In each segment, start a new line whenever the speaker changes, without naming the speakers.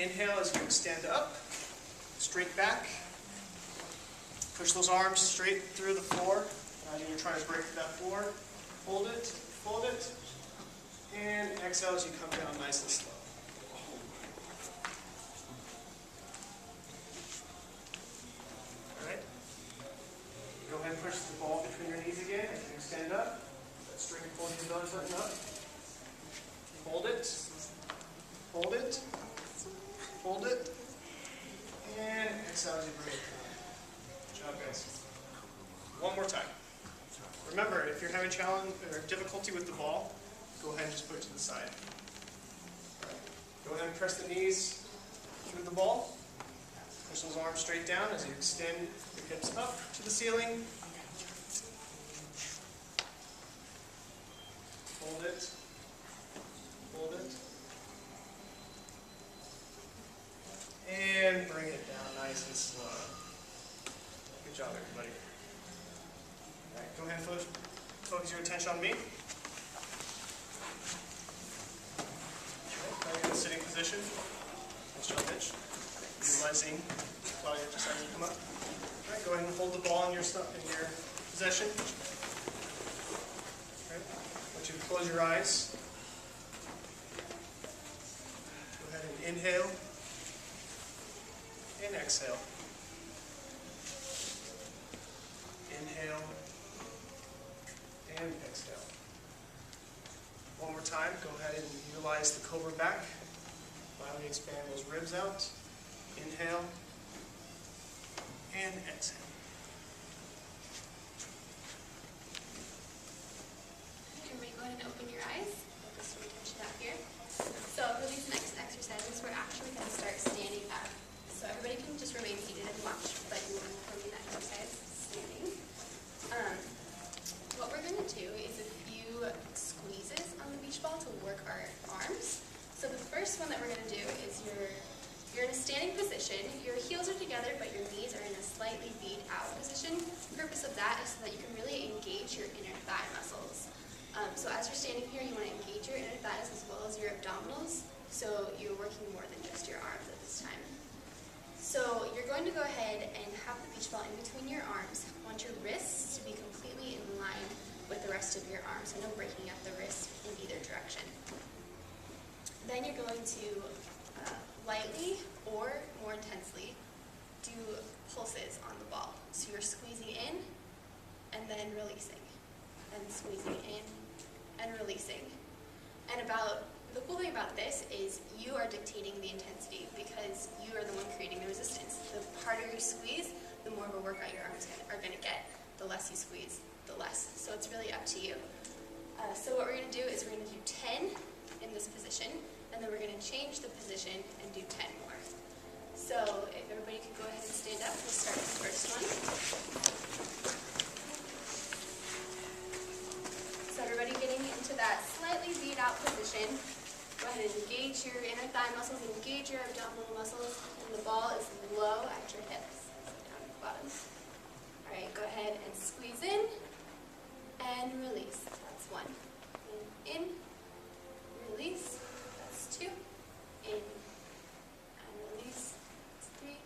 Inhale as you extend up, straight back. Push those arms straight through the floor. Imagine you're trying to break that floor. Hold it, fold it, and exhale as you come down nice and slow. All right. Go ahead and push the ball between your knees again as you extend up. That string pulling your belly button up. Hold it, hold it, hold it, and exhale as you bring it down. Good job, guys. One more time. Remember, if you're having challenge or difficulty with the ball, go ahead and just put it to the side. Right. Go ahead and press the knees through the ball. Push those arms straight down as you extend your hips up to the ceiling. Hold it. Hold it. And bring it down nice and slow. Good job, everybody. All right, go ahead and focus your attention on me. Now you're in the sitting position. Nice job, Mitch. Utilizing while you're exercising come up. All right, go ahead and hold the ball in your possession. All right, I want you to close your eyes. Go ahead and inhale and exhale. Inhale and exhale. One more time, go ahead and utilize the cobra back. Finally expand those ribs out. Inhale and exhale.
Everybody go ahead and open your eyes. Focus your attention out here. So for these next exercises, we're actually going to start standing up. So everybody can just remain seated and watch, but you want to perform that exercise standing. What we're going to do is a few squeezes on the beach ball to work our arms. So the first one that we're going to do is you're in a standing position. Your heels are together, but your knees are in a slightly beat out position. The purpose of that is so that you can really engage your inner thigh muscles. So as you're standing here, you want to engage your inner thighs as well as your abdominals. So you're working more than just your arms at this time. So you're going to go ahead and have the beach ball in between your arms. I want your wrists to be completely in line with the rest of your arms, so no breaking up the wrist in either direction. Then you're going to lightly or more intensely do pulses on the ball. So you're squeezing in and then releasing, and squeezing in and releasing. And the cool thing about this is you are dictating the intensity because you are the one creating the resistance. The harder you squeeze, the more of a workout your arms are going to get. The less you squeeze, the less. So it's really up to you. So what we're going to do is we're going to do 10 in this position, and then we're going to change the position and do 10 more. So if everybody could go ahead and stand up, we'll start with the first one. So everybody getting into that slightly beat out position. Go ahead and engage your inner thigh muscles, engage your abdominal muscles, and the ball is low at your hips, down at the bottom. All right, go ahead and squeeze in and release. That's one. In, release. That's two. In and release. That's three.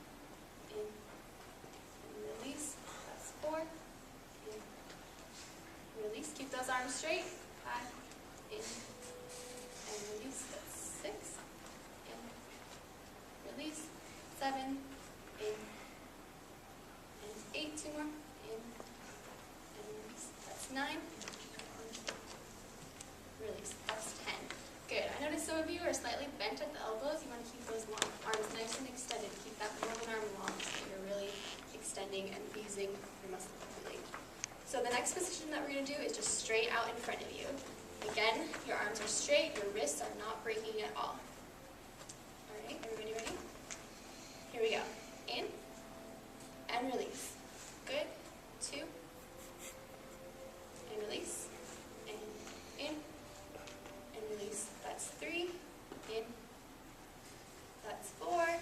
In and release. That's four. In, release. Keep those arms straight. 5. In. And release, that's 6, in, release, 7, in, and 8, 2 more, in, and release, that's 9, release, that's 10. Good, I noticed some of you are slightly bent at the elbows. You want to keep those arms nice and extended. Keep that forearm arm long so you're really extending and using your muscle completely. So the next position that we're going to do is just straight out in front of you. Again, your arms are straight, your wrists are not breaking at all. All right, everybody ready? Here we go. In and release. Good. 2. And release. And in. And release. That's 3. In. That's 4.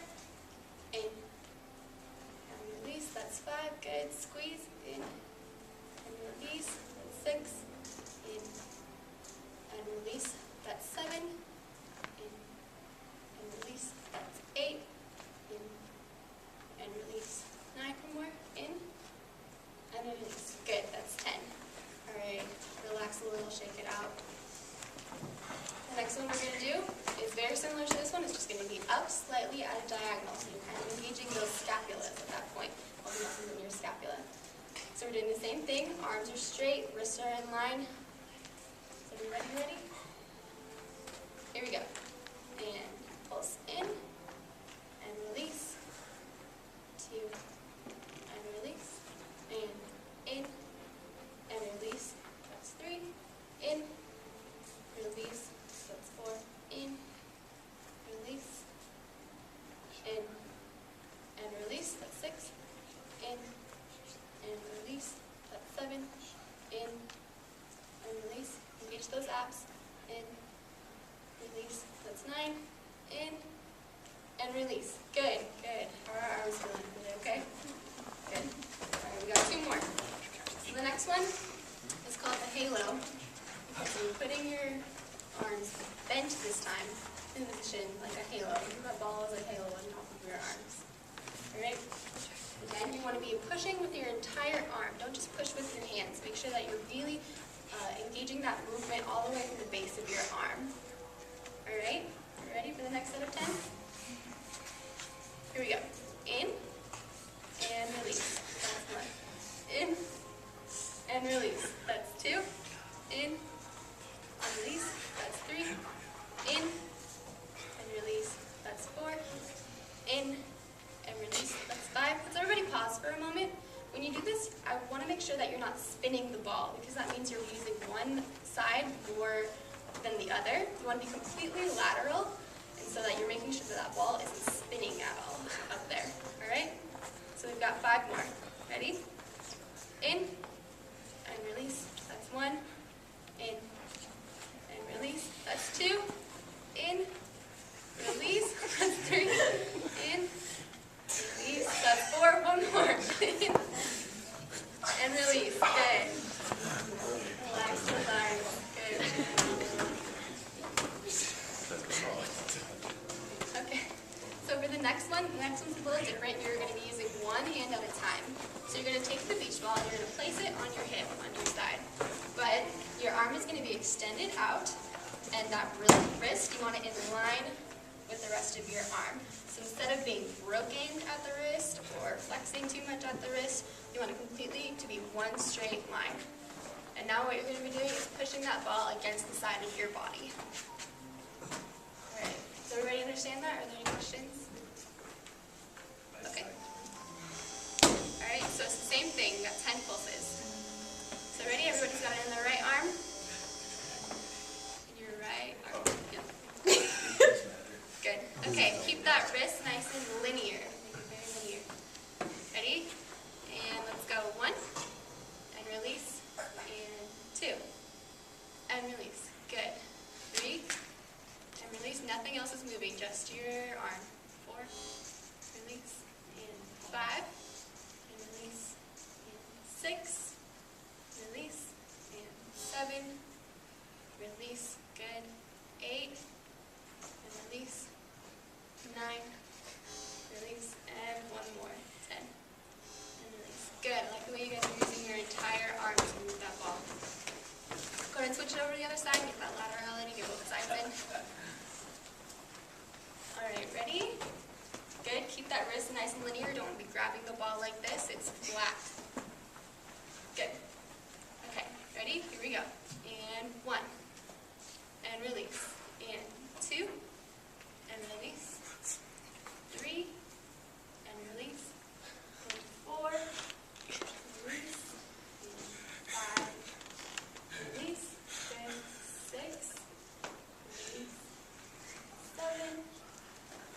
In. And release. That's 5. Good. Squeeze. In. And release. That's 6. In. And release, that's 7, in, up slightly at a diagonal, so you're kind of engaging those scapulas at that point, all the muscles in your scapula. So we're doing the same thing. Arms are straight, wrists are in line. So we ready? Here we go. And pulse in and release. 2 and release. And in and release. That's 3. In, release. That's 4. In, release. In and release. That's 6. In and release. That's 7. In and release. Engage those abs. In, release. That's 9. In and release. Good, good. How are our arms feeling? Are they okay? Good. All right, we got 2 more. So the next one is called the halo. So you're putting your arms bent this time in position like a halo. That ball is a halo on top of your arms. All right. Again, you want to be pushing with your entire arm. Don't just push with your hands. Make sure that you're really engaging that movement all the way from the base of your arm. All right. You ready for the next set of 10? Here we go. In and release. That's 1. In and release. That's 2. In and release. That's 3. In and release. That's 4. In and release. That's 5. Let's everybody pause for a moment. When you do this, I want to make sure that you're not spinning the ball, because that means you're using one side more than the other. You want to be completely lateral, and so that you're making sure that that ball isn't spinning at all up there. All right? So we've got 5 more. Ready? In and release. That's 1. In and release. That's 2. In, release. That's 3. In, release. That's 4. 1 more. In and release. Good. Relax those arms. Good. Okay. So for the next one's a little different. You're going to be using one hand at a time. So you're going to take the beach ball and you're going to place it on your hip, on your side. But your arm is going to be extended out, and that wrist, you want it in line with the rest of your arm. So instead of being broken at the wrist or flexing too much at the wrist, you want it completely to be one straight line. And now what you're going to be doing is pushing that ball against the side of your body. All right. Does everybody understand that? Are there any questions? Okay. All right. So it's the same thing. We got 10 pulses. So ready? Everybody's got it in their right arm. In your right arm. Yep. Good. Okay. Keep that wrist nice and linear. Make it very linear. Ready? And let's go. 1 and release. And 2 and release. Good. 3 and release. Nothing else is moving, just your arm. 4, release. And 5 and release. And 6, release. And 7, release. Good. 8 and release. 9, release. And 1 more. 10 and release. Good. I like the way you guys are using your entire arm to move that ball. Go ahead and switch it over to the other side. Get that laterality. Get both sides in. All right, ready? Good. Keep that wrist nice and linear. Don't want to be grabbing the ball like this. It's flat. Good. Okay, ready? Here we go. And 1 and release. And 2 and release. 3 and release. And 4. Release. 5. Release. Good. 6. Release. 7.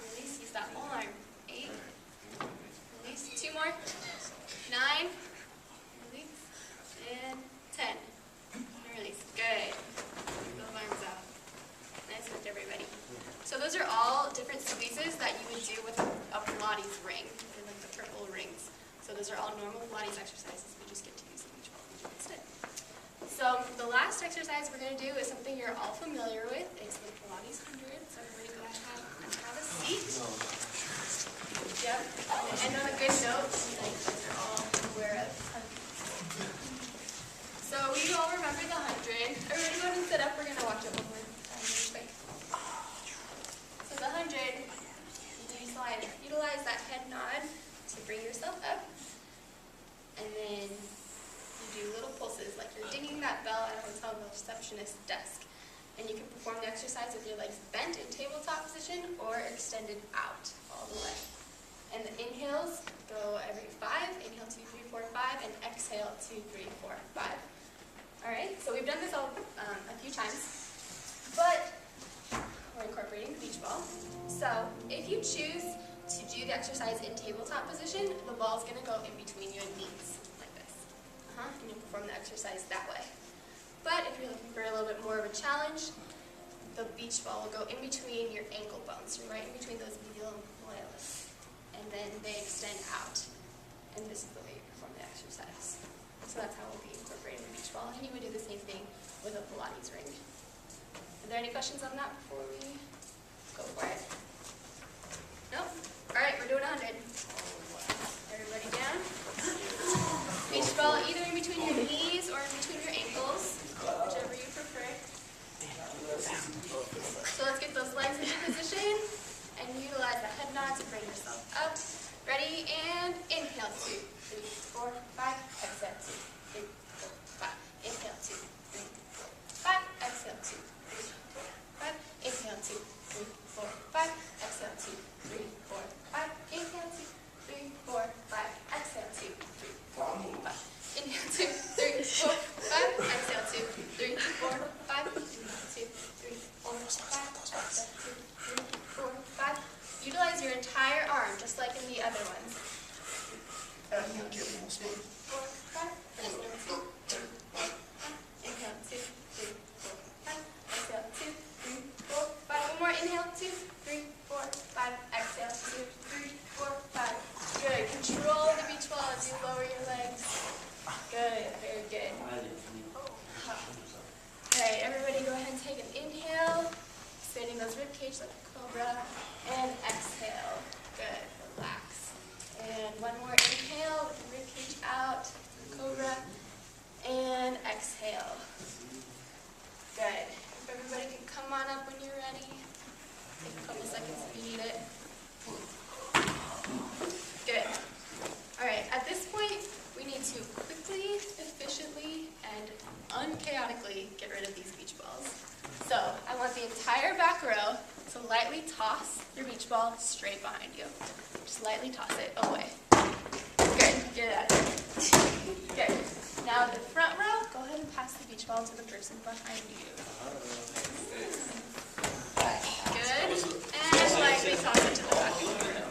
Release. Use that whole arm. 8. Release. 2 more. 9. Release. And 10. Release. Good. Those arms out. Nice lift, everybody. So those are all different squeezes that you would do with a Pilates ring, or like the purple rings. So those are all normal Pilates exercises. We just get to use the beach ball instead. So the last exercise we're going to do is something you're all familiar with. It's the Pilates 100. So everybody go ahead and have a seat. Yep. And on a good note, like you guys are all aware of. So we all remember the 100. Everybody go ahead and sit up. We're going to watch it one more time really quick. So the 100 bring yourself up, and then you do little pulses, like you're dinging that bell at a hotel receptionist's desk. And you can perform the exercise with your legs bent in tabletop position or extended out all the way. And the inhales go every 5, inhale 2, 3, 4, 5, and exhale 2, 3, 4, 5. All right, so we've done this all a few times, but we're incorporating the beach ball. So if you choose to do the exercise in tabletop position, the ball's gonna go in between your knees, like this. And you perform the exercise that way. But if you're looking for a little bit more of a challenge, the beach ball will go in between your ankle bones, so right in between those medial malleolus. And then they extend out. And this is the way you perform the exercise. So that's how we'll be incorporating the beach ball. And you would do the same thing with a Pilates ring. Are there any questions on that before we go for it? No? All right, we're doing 100. Everybody down? Beach ball either in between your knees or in between your ankles, whichever you prefer. So let's get those legs into position and utilize the head nod to bring yourself up. Ready? And inhale 2, 3, 4, 5. Exhale 2, 3, 4, 5. Inhale 2, 3, 4, 5. Exhale 2, 3, 4, 5. Inhale 2, 3, 4, 5. Exhale 2, 3, 4, 5. Inhale 2, 3, 4, 5. Exhale 2, 3, 4, 5. Inhale 2, 3, 4, 5. Exhale 2, 3, 4, 5. Inhale 2, 3, 4, 5. Exhale 2, 3, 4, 5. Utilize your entire arm, just like in the other ones. Inhale 2, 3, 4, 5. Exhale 2, 3, 4, 5. Inhale 2, 3, 4, 5. Exhale 2, 3, 4, 5. One more. Inhale 2, 3, 4, 5. Exhale 2, 3, 4, 5. Good. Control the beach ball as you lower your legs. Good. Very good. All right, everybody go ahead and take an inhale, expanding those rib cage like a cobra, and exhale. Good. Relax. And one more inhale with the rib cage out, cobra, and exhale. Good. If everybody can come on up when you're ready. Take a couple seconds if you need it. Good. All right, at this point, we need to quickly, efficiently, and unchaotically get rid of these beach balls. So I want the entire back row to lightly toss your beach ball straight behind you. Just lightly toss it away. Good, get it out of here. Good. Now the front row, go ahead and pass the beach ball to the person behind you. Good. And lightly toss it to the back of the room.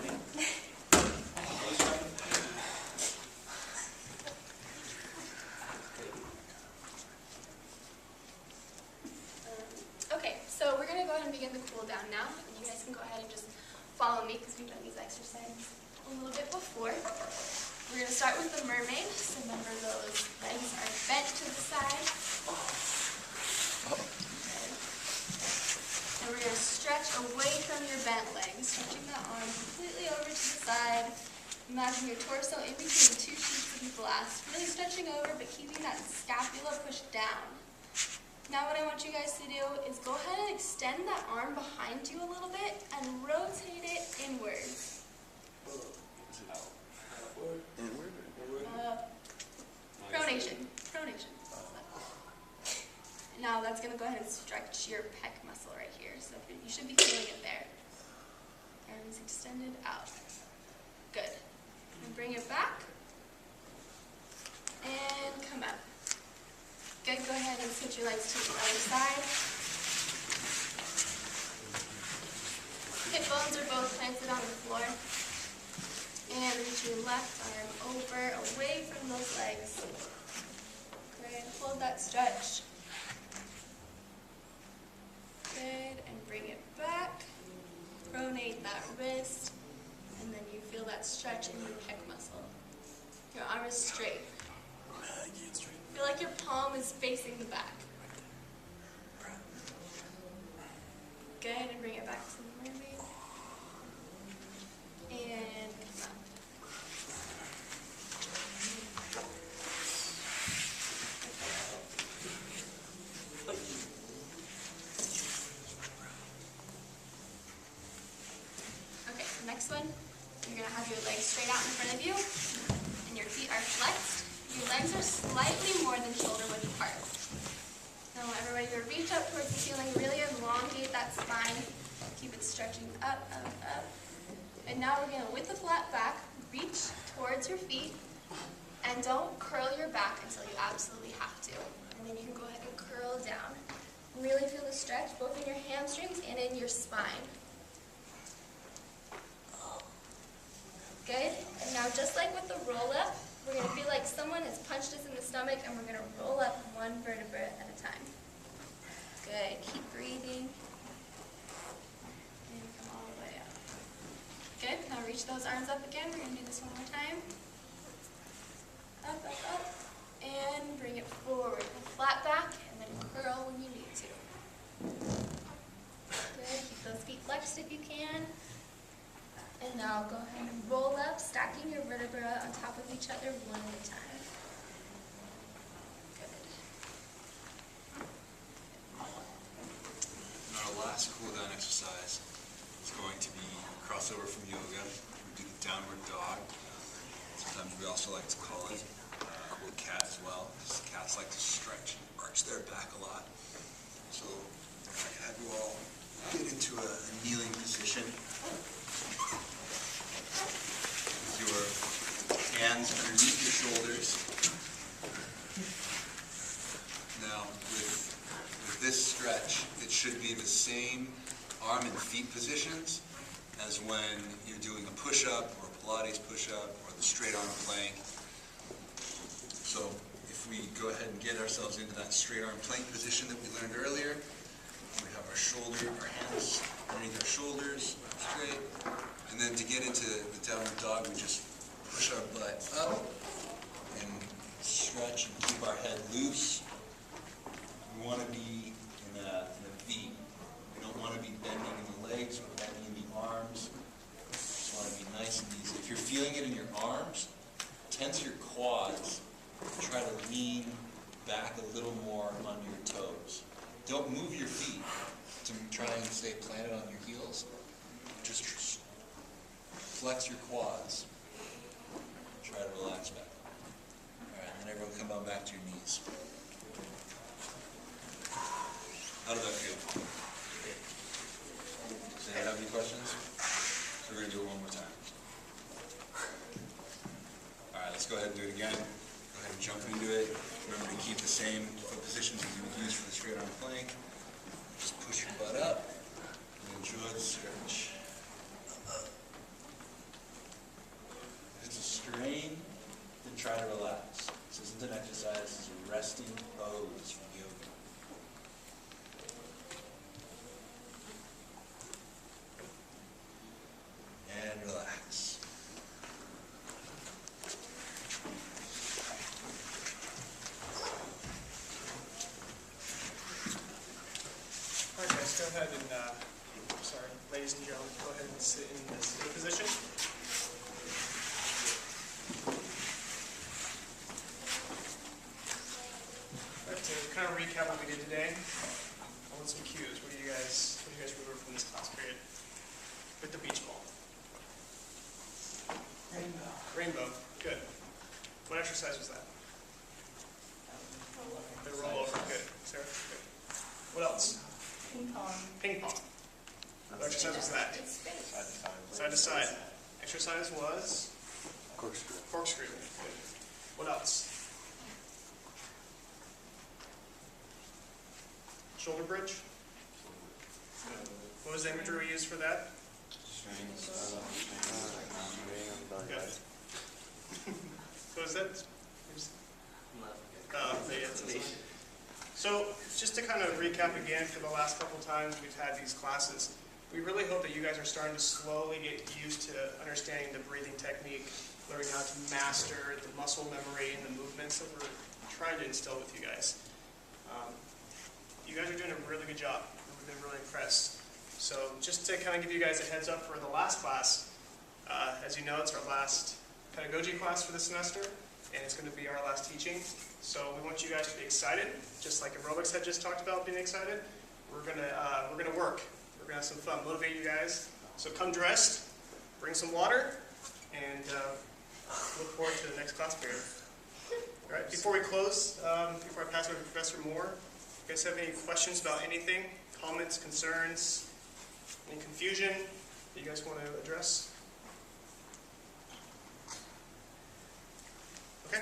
Okay, so we're going to go ahead and begin the cool down now. And you guys can go ahead and just follow me because we've done these exercises a little bit before. We're going to start with the mermaid. So remember those legs are bent to the side. And we're going to stretch away from your bent legs, stretching the arm completely over to the side. Imagine your torso in between two sheets of glass, really stretching over but keeping that scapula pushed down. Now what I want you guys to do is go ahead and extend that arm behind you a little bit and rotate it inward. Pronation. Pronation. Now that's going to go ahead and stretch your pec muscle right here. So you should be feeling it there. Arms extended out. Good. And bring it back. And come up. Good. Go ahead and switch your legs to the other side. Hip bones are both planted on the floor. And reach your left arm over, away from those legs. Good. Hold that stretch. Good. And bring it back. Pronate that wrist. And then you feel that stretch in your pec muscle. Your arm is straight. Feel like your palm is facing the back. Good, and bring it back to the mermaid. And come up. Okay, next one. You're going to have your legs straight out in front of you, and your feet are flexed. Your legs are slightly more than shoulder width apart. Now everybody, you're reach up towards the ceiling, really elongate that spine, keep it stretching up, up, up. And now we're going to, with the flat back, reach towards your feet, and don't curl your back until you absolutely have to. And then you can go ahead and curl down. Really feel the stretch both in your hamstrings and in your spine. Good. And now just like with the roll up, we're going to feel like someone has punched us in the stomach, and we're going to roll up one vertebra at a time. Good. Keep breathing. And come all the way up. Good. Now reach those arms up again. We're going to do this one more time. Up, up, up. And bring it forward. Flat back, and then curl when you need to. Good. Keep those feet flexed if you can. And now go ahead and roll up, stacking your vertebrae on top of each other one at a time. Good.
And our last cool down exercise is going to be crossover from yoga. We do the downward dog. Sometimes we also like to call it cool cat as well, because cats like to stretch and arch their back a lot. So if I can have you all get into a kneeling position. With your hands underneath your shoulders. Now, with this stretch, it should be the same arm and feet positions as when you're doing a push-up or a Pilates push-up or the straight arm plank. So if we go ahead and get ourselves into that straight arm plank position that we learned earlier, we have our hands underneath our shoulders, straight. And then to get into the downward dog, we just push our butt up and stretch and keep our head loose. We want to be in a V. We don't want to be bending in the legs or bending in the arms. We just want to be nice and easy. If you're feeling it in your arms, tense your quads. Try to lean back a little more onto your toes. Don't move your feet to try and stay planted on your heels. Just flex your quads. Try to relax back. All right, and then everyone come on back to your knees. How did that feel? Does anyone have any questions? So we're going to do it one more time. All right, let's go ahead and do it again. Go ahead and jump into it. Remember to keep the same foot positions that you would use for the straight arm plank. Just push your butt up and enjoy the stretch. If it's a strain, then try to relax. This isn't an exercise, it's a resting pose from yoga. And relax.
All right, guys, go ahead and, ladies and gentlemen, go ahead and sit in this position. All right, to kind of recap what we did today, I want some cues. What do you guys remember from this class period? With the beach ball. Rainbow. Rainbow, good. What exercise was that? The rollover, good. Sarah, good. What else?
Ping pong.
Ping pong. What exercise was that? Side to side. Exercise was?
Corkscrew.
Corkscrew. Good. What else? Shoulder bridge? What was the imagery we used for that? Good. What was that? So, just to kind of recap again, for the last couple times we've had these classes, we really hope that you guys are starting to slowly get used to understanding the breathing technique, learning how to master the muscle memory and the movements that we're trying to instill with you guys. You guys are doing a really good job. We've been really impressed. So just to kind of give you guys a heads up for the last class, as you know, it's our last pedagogy class for the semester, and it's going to be our last teaching. So we want you guys to be excited, just like aerobics had just talked about being excited. We're gonna work. We're gonna have some fun, motivate you guys. So come dressed, bring some water, and look forward to the next class period. All right, before we close, before I pass over to Professor Moore, you guys have any questions about anything? Comments, concerns, any confusion that you guys want to address? Okay.